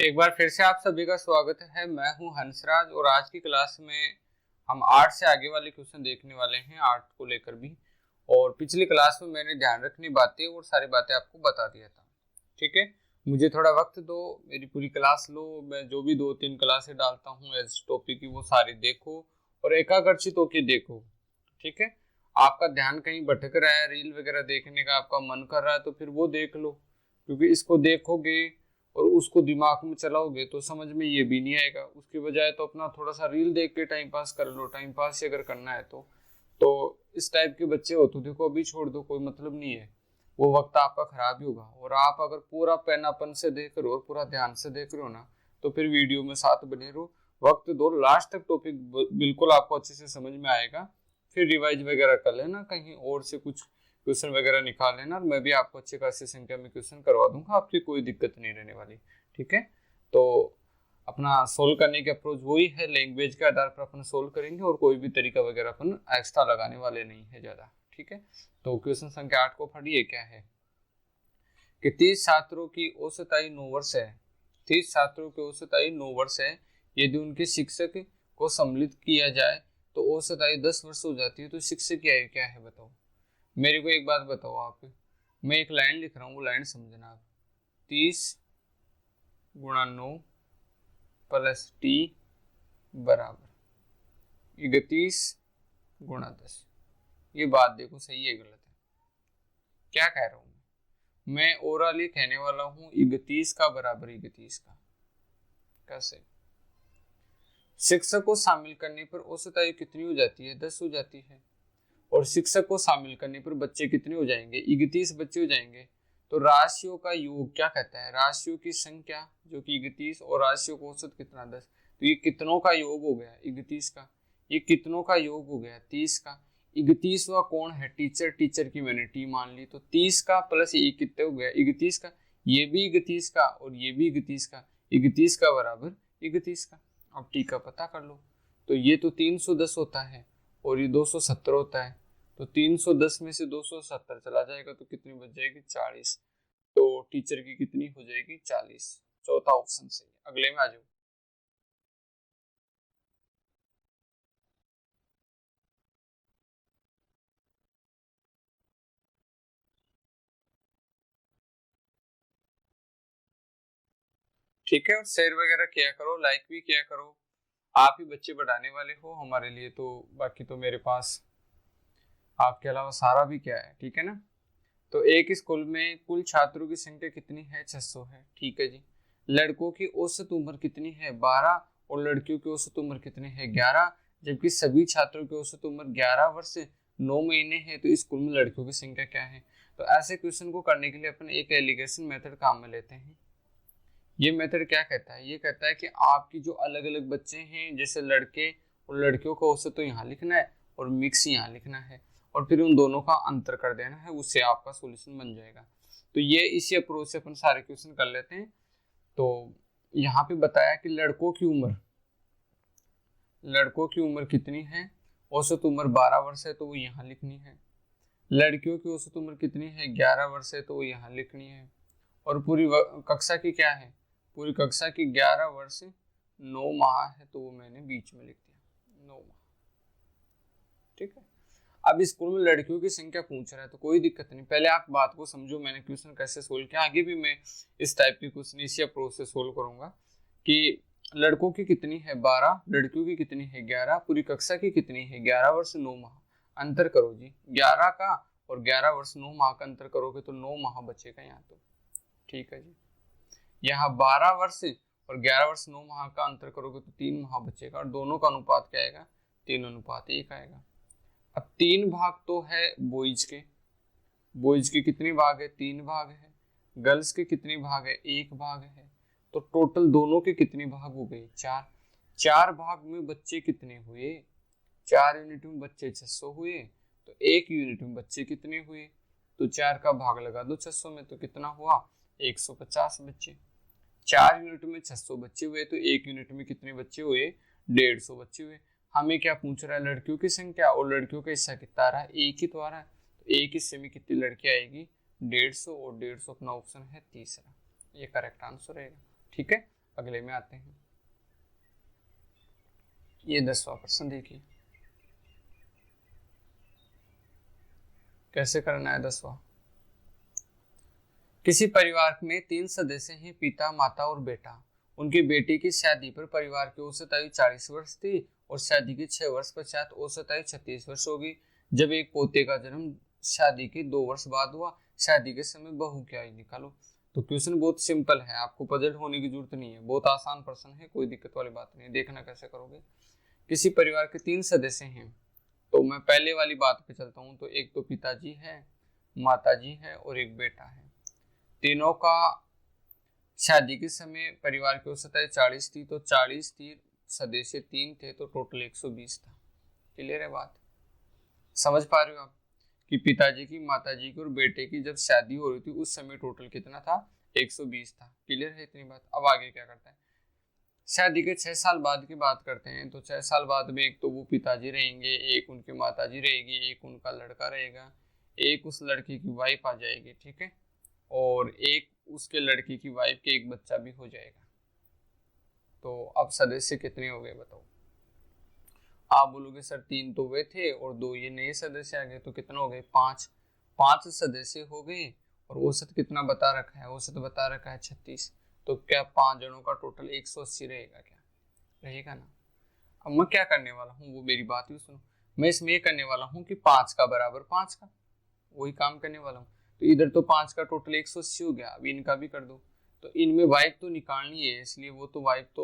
एक बार फिर से आप सभी का स्वागत है। मैं हूं हंसराज और आज की क्लास में हम आर्ट से आगे वाले क्वेश्चन देखने वाले हैं, आर्ट को लेकर भी। और पिछली क्लास में मैंने ध्यान रखनी बातें और सारी बातें आपको बता दिया था। ठीक है, मुझे थोड़ा वक्त दो, मेरी पूरी क्लास लो। मैं जो भी 2-3 क्लासें डालता हूँ एज टॉपिक की वो सारी देखो और एकाग्रचित होकर देखो। ठीक है, आपका ध्यान कहीं भटक रहा है, रील वगैरह देखने का आपका मन कर रहा है तो फिर वो देख लो, क्योंकि इसको देखोगे और उसको दिमाग में चलाओगे तो समझ में ये भी नहीं आएगा। उसकी बजाय तो अपना थोड़ा सा रील देख के टाइम पास कर लो। टाइम पास ही अगर करना है तो इस टाइप के बच्चे हो तो देखो अभी छोड़ दो, कोई मतलब नहीं है, वो वक्त आपका खराब ही होगा। और आप अगर पूरा पैनापन से देख रहे हो और पूरा ध्यान से देख रहे हो ना, तो फिर वीडियो में साथ बने रहो, वक्त दो, लास्ट तक टॉपिक बिल्कुल आपको अच्छे से समझ में आएगा। फिर रिवाइज वगैरह कर लेना, कहीं और से कुछ क्वेश्चन वगैरह निकाल लेना, और मैं भी आपको अच्छी खासी संख्या में क्वेश्चन करवा दूंगा, आपकी कोई दिक्कत नहीं रहने वाली। ठीक है, तो अपना सोल्व करने की अप्रोच वही है, लैंग्वेज के आधार पर अपन सोल्व करेंगे और कोई भी तरीका वगैरह अपन एक्स्ट्रा लगाने वाले नहीं है ज्यादा। ठीक है, तो क्वेश्चन संख्या 8 को पढ़िए। क्या है कि 30 छात्रों की औसत आयु 9 वर्ष है। 30 छात्रों की औसत आयु 9 वर्ष है। यदि उनके शिक्षक को सम्मिलित किया जाए तो औसत आयु 10 वर्ष हो जाती है। तो शिक्षक की आयु क्या है बताओ। मेरे को एक बात बताओ आप, मैं एक लाइन लिख रहा हूँ, वो लाइन समझना आप। 30 गुणा 9 प्लस टी बराबर 31 गुणा 10। ये बात देखो सही है गलत है, क्या कह रहा हूँ मैं ओरली कहने वाला हूँ 31 का बराबर 31 का। कैसे? शिक्षक को शामिल करने पर औसत आयु कितनी हो जाती है? 10 हो जाती है। और शिक्षक को शामिल करने पर बच्चे कितने हो जाएंगे? 31 बच्चे हो जाएंगे। तो राशियों का योग क्या कहता है? राशियों की संख्या जो कि 31 और राशियों का औसत कितना 10। तो ये कितनों का योग हो गया? 31 का। ये कितनों का योग हो गया? 30 का। 31वां कौन है? टीचर। टीचर की मैंने टी मान ली, तो 30 का प्लस ये कितने हो गया? 31 का। ये भी 31 का और ये भी 31 का। 31 का बराबर 31 का। अब टी का पता कर लो। तो ये तो 310 होता है और ये 270 होता है। तो 310 में से 270 चला जाएगा तो कितनी बच जाएगी? 40। तो टीचर की कितनी हो जाएगी? 40। चौथा ऑप्शन सही है। अगले में आ जाओ। ठीक है, और शेयर वगैरह किया करो, लाइक भी किया करो। आप ही बच्चे बढ़ाने वाले हो हमारे लिए, तो बाकी तो मेरे पास आपके अलावा सारा भी क्या है। ठीक है ना। तो एक स्कूल में कुल छात्रों की संख्या कितनी है? 600 है। ठीक है जी। लड़कों की औसत उम्र कितनी है? 12। और लड़कियों की औसत उम्र कितनी है? 11। जबकि सभी छात्रों की औसत उम्र 11 वर्ष 9 महीने है। तो स्कूल में लड़कियों की संख्या क्या है? तो ऐसे क्वेश्चन को करने के लिए अपन एक एलिगेशन मेथड काम में लेते हैं। ये मेथड क्या कहता है? ये कहता है कि आपकी जो अलग अलग बच्चे हैं, जैसे लड़के और लड़कियों का औसत तो यहाँ लिखना है और मिक्स यहाँ लिखना है, और फिर उन दोनों का अंतर कर देना है, उससे आपका सॉल्यूशन बन जाएगा। तो ये इसी अप्रोच से अपन सारे क्वेश्चन कर लेते हैं। तो यहाँ पे बताया कि लड़कों की उम्र कितनी है? औसत उम्र 12 वर्ष है, तो वो यहाँ लिखनी है। लड़कियों की औसत उम्र कितनी है? 11 वर्ष है, तो वो यहाँ लिखनी है। और पूरी कक्षा की क्या है? पूरी कक्षा की 11 वर्ष 9 माह है, तो वो मैंने बीच में लिख दिया 9 माह। ठीक है। अब स्कूल में लड़कियों की संख्या पूछ रहा है तो कोई दिक्कत नहीं, पहले आप बात को समझो, मैंने क्वेश्चन कैसे सोल्व किया। आगे भी मैं इस टाइप के क्वेश्चन इसी अप्रोच से सोल्व करूंगा कि लड़कों की कितनी है? 12। लड़कियों की कितनी है? 11। पूरी कक्षा की कितनी है? 11 वर्ष 9 माह। अंतर करो जी, 11 का और 11 वर्ष 9 माह का अंतर करोगे तो 9 माह बचेगा यहाँ। तो ठीक है जी। यहाँ 12 वर्ष और 11 वर्ष 9 माह का अंतर करोगे तो 3 माह बचेगा, और दोनों का अनुपात क्या आएगा? 3:1 आएगा। अब 3 भाग तो है बॉयज के। बॉयज के कितने भाग है? 3 भाग है। गर्ल्स के कितने भाग है? 1 भाग है। तो टोटल दोनों के कितने भाग हो गए? 4। 4 भाग में बच्चे कितने हुए? 4 यूनिट में बच्चे 600 हुए। तो 1 यूनिट में बच्चे कितने हुए? तो 4 का भाग लगा दो 600 में, तो कितना हुआ? 150 बच्चे। 4 यूनिट में 600 बच्चे हुए, तो 1 यूनिट में कितने बच्चे हुए? 150 बच्चे हुए। हमें क्या पूछ रहा है? लड़कियों की संख्या, और लड़कियों का हिस्सा कितना आ रहा है? 1 ही तो आ रहा है। तो 1 हिस्से में कितनी लड़की आएगी? 150, और 150 अपना ऑप्शन है तीसरा, ये करेक्ट आंसर रहेगा। ठीक है, अगले में आते हैं। ये 10वां प्रश्न देखिए, कैसे करना है 10वां। किसी परिवार में 3 सदस्य हैं, पिता, माता और बेटा। उनकी बेटी की शादी पर परिवार की औसत आयु 40 वर्ष थी और शादी के 6 वर्ष पश्चात औसत आयु 36 वर्ष होगी। जब एक पोते का जन्म शादी के 2 वर्ष बाद हुआ, शादी के समय बहू की आयु निकालो। तो क्वेश्चन बहुत सिंपल है, आपको पजल होने की जरूरत नहीं है, बहुत आसान प्रश्न है, कोई दिक्कत वाली बात नहीं। देखना कैसे करोगे। किसी परिवार के 3 सदस्य हैं, तो मैं पहले वाली बात पे चलता हूँ। तो एक तो पिताजी है, माताजी है और एक बेटा है। तीनों का शादी के समय परिवार की औसत आयु 40 थी, तो 40 थी, सदस्य 3 थे, तो टोटल 120 था। क्लियर है बात, समझ पा रहे हो आप कि पिताजी की, माताजी की और बेटे की जब शादी हो रही थी उस समय टोटल कितना था, 120 था। क्लियर है इतनी बात। अब आगे क्या करता है, शादी के 6 साल बाद की बात करते हैं। तो 6 साल बाद में एक तो वो पिताजी रहेंगे, एक उनकी माताजी रहेगी, एक उनका लड़का रहेगा, एक उस लड़की की वाइफ आ जाएगी, ठीक है, और एक उसके लड़की की वाइफ के एक बच्चा भी हो जाएगा। तो अब सदस्य कितने हो गए बताओ। आप बोलोगे सर 3 तो वे थे और 2 ये नए सदस्य आ गए, तो कितना हो गए, 5। 5 सदस्य हो गए और औसत कितना बता रखा है, औसत बता रखा है 36। तो क्या 5 जनों का टोटल 180 रहेगा, क्या रहेगा ना। अब मैं क्या करने वाला हूँ, वो मेरी बात ही सुनो। मैं इसमें ये करने वाला हूँ कि 5 का बराबर 5 का, वही काम करने वाला हूँ। तो इधर तो 5 का टोटल 180 हो गया, अब इनका भी कर दो। तो इनमें वाइफ तो निकालनी है, इसलिए वो तो वाइफ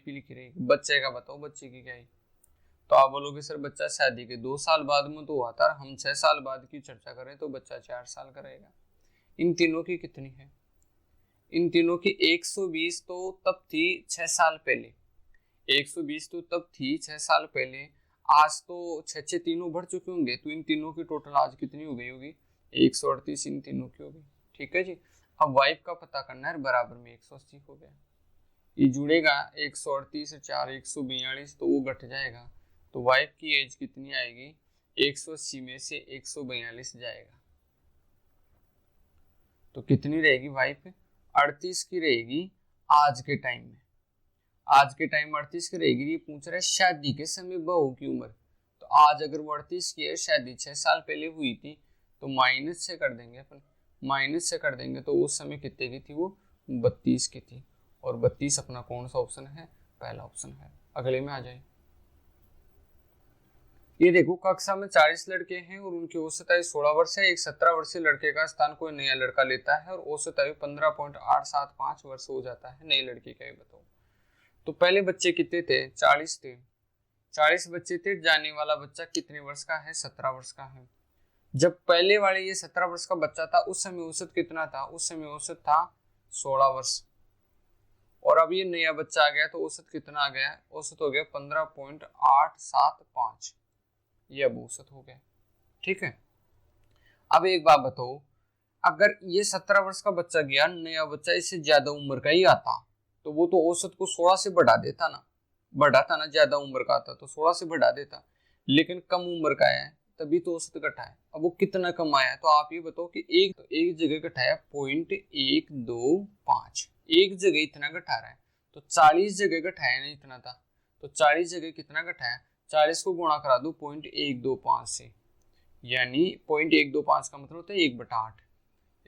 ही लिखी रहेगी। बच्चे का बताओ, बच्चे की क्या है। तो आप बोलोगे सर बच्चा शादी के 2 साल बाद में तो हुआ था, हम 6 साल बाद की चर्चा करें तो बच्चा 4 साल का रहेगा। इन तीनों की कितनी है, इन तीनों की 120 तो तब थी 6 साल पहले, 120 तो तब थी 6 साल पहले। आज तो 6 तीनों बढ़ चुके होंगे, तो इन तीनों की टोटल आज कितनी हो गई होगी, 138 इन तीनों की होगी। ठीक है जी। अब वाइफ का पता करना है, बराबर में 180 हो गया, ये जुड़ेगा 138 से 4 142, तो वो घट जाएगा। तो वाइफ की एज कितनी आएगी, 180 में से 142 जाएगा, तो कितनी रहेगी वाइफ, 38 की रहेगी आज के टाइम में। आज के टाइम 38 की रहेगी। ये पूछ रहा है शादी के समय बहू की उम्र, तो आज अगर वो 38 की है, शादी 6 साल पहले हुई थी, तो माइनस से कर देंगे अपन, माइनस से कर देंगे तो उस समय कितने की थी, वो 32 की थी। और 32 अपना कौन सा ऑप्शन है, पहला ऑप्शन है। अगले में आ जाए। ये देखो कक्षा में 40 लड़के हैं और उनकी औसत आयु 16 वर्ष है। एक 17 वर्षीय लड़के का स्थान कोई नया लड़का लेता है और औसत आयु 15.875 वर्ष हो जाता है। नई लड़की का ये बताओ। तो पहले बच्चे कितने थे, 40 थे, 40 बच्चे थे। जाने वाला बच्चा कितने वर्ष का है, 17 वर्ष का है। जब पहले वाले ये 17 वर्ष का बच्चा था, उस समय औसत कितना था, उस समय औसत था 16 वर्ष। और अब ये नया बच्चा आ गया तो औसत कितना आ गया, औसत हो गया 15.875, ये अब औसत हो गया। ठीक है। अब एक बात बताओ, अगर ये 17 वर्ष का बच्चा गया, नया बच्चा इससे ज्यादा उम्र का ही आता, तो वो तो औसत को 16 से बढ़ा देता ना, बढ़ाता ना, ज्यादा उम्र का आता तो 16 से बढ़ा देता, लेकिन कम उम्र का है तभी तो औसत घटा है। अब वो कितना कम आया, तो आप ये बताओ कि एक जगह घटाया 0.125, एक जगह इतना घटा रहा है, तो 40 जगह घटाया ना इतना था, तो 40 जगह कितना घटाया, 40 को गुणा करा दो 0.125 से, यानी 0.125 का मतलब होता है 1/8।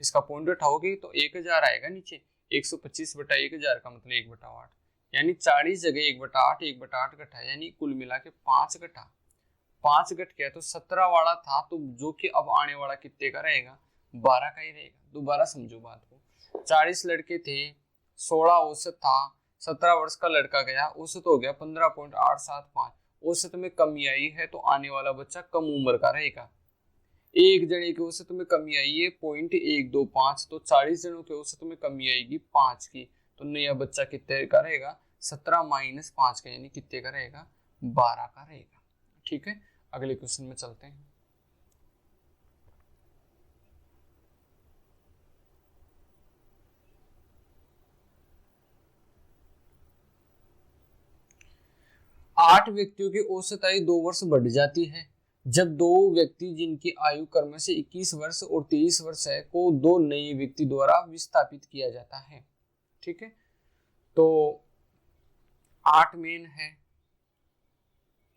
इसका पॉइंट उठाओगे तो 1000 आएगा नीचे, 125/1000 का मतलब 1/8, यानी 40 जगह 1/8, 1/8 घटा, यानी कुल मिला के 5 घटा, 5 घट गया तो 17 वाला था, तो जो कि अब आने वाला कितने का रहेगा, 12 का ही रहेगा। दोबारा समझो बात को, 40 लड़के थे, 16 औसत था, 17 वर्ष का लड़का गया, औसत हो गया 15.875, औसत में कमी आई है तो आने वाला बच्चा कम उम्र का रहेगा। एक जने के औसत में कमी आई है 0.125, तो 40 जनों के औसत में कमी आएगी 5 की, तो नया बच्चा कितने का रहेगा, 17 माइनस 5 का, यानी कितने का रहेगा, 12 का रहेगा। ठीक है, अगले क्वेश्चन में चलते हैं। आठ व्यक्तियों की औसत आयु 2 वर्ष बढ़ जाती है जब 2 व्यक्ति जिनकी आयु क्रम से 21 वर्ष और 23 वर्ष है को 2 नए व्यक्ति द्वारा विस्थापित किया जाता है। ठीक है, तो 8 मेन है,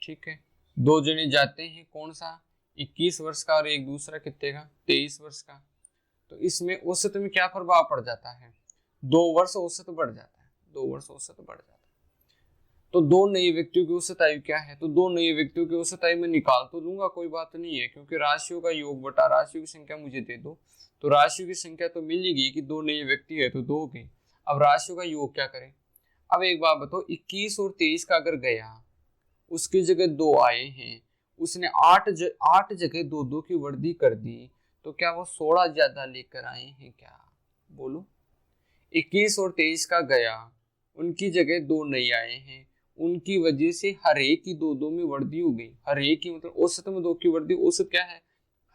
ठीक है। 2 जने जाते हैं, कौन सा 21 वर्ष का और एक दूसरा कितने का 23 वर्ष का। तो इसमें औसत में क्या प्रभाव पड़ जाता है, 2 वर्ष औसत बढ़ जाता है, 2 वर्ष औसत बढ़ जाता है। तो 2 नए व्यक्तियों की औसत आयु क्या है, तो 2 नए व्यक्तियों की औसत आयु में निकाल तो लूंगा, कोई बात नहीं है, क्योंकि राशियों का योग बटा राशियों की संख्या मुझे दे दो, तो राशियों की संख्या तो मिलेगी कि 2 नए व्यक्ति है तो 2 की। अब राशियों का योग क्या करें। अब एक बात बताओ, 21 और 23 का अगर गया, उसकी जगह 2 आए हैं, उसने 8 जगह 2-2 की वृद्धि कर दी, तो क्या वो 16 ज्यादा लेकर आए हैं क्या, बोलो। 21 और 23 का गया, उनकी जगह 2 नए आए हैं, उनकी वजह से हर एक की 2-2 में वृद्धि हो गई। हर एक की मतलब औसत में 2 की वृद्धि, औसत क्या है,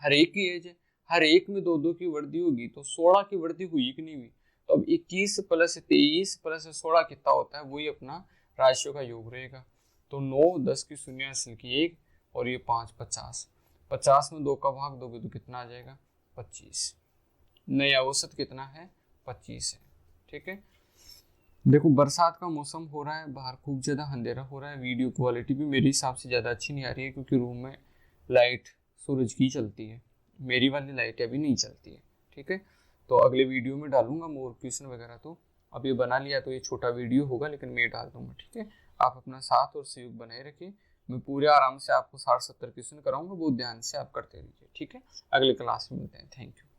हर एक की एज है, हर एक में 2-2 की वृद्धि होगी, तो 16 की वृद्धि हुई कि नहीं हुई। तो अब 21 प्लस 23 प्लस 16 कितना होता है, वही अपना राशियों का योग रहेगा। तो 9 10 की शून्य हासिल की 1 और ये 5 50, 50 में 2 का भाग दोगे तो कितना आ जाएगा 25। नया औसत कितना है 25 है, ठीक है। देखो बरसात का मौसम हो रहा है, बाहर खूब ज़्यादा अंधेरा हो रहा है, वीडियो क्वालिटी भी मेरे हिसाब से ज़्यादा अच्छी नहीं आ रही है, क्योंकि रूम में लाइट सूरज की चलती है, मेरी वाली लाइट अभी नहीं चलती है, ठीक है। तो अगले वीडियो में डालूंगा मोर क्वेश्चन वगैरह, तो अब ये बना लिया तो ये छोटा वीडियो होगा, लेकिन मैं डाल दूंगा, ठीक है। आप अपना साथ और सहयोग बनाए रखिए, मैं पूरे आराम से आपको 60-70 क्वेश्चन कराऊंगा, बहुत ध्यान से आप करते रहिए, ठीक है। अगले क्लास में मिलते हैं, थैंक यू।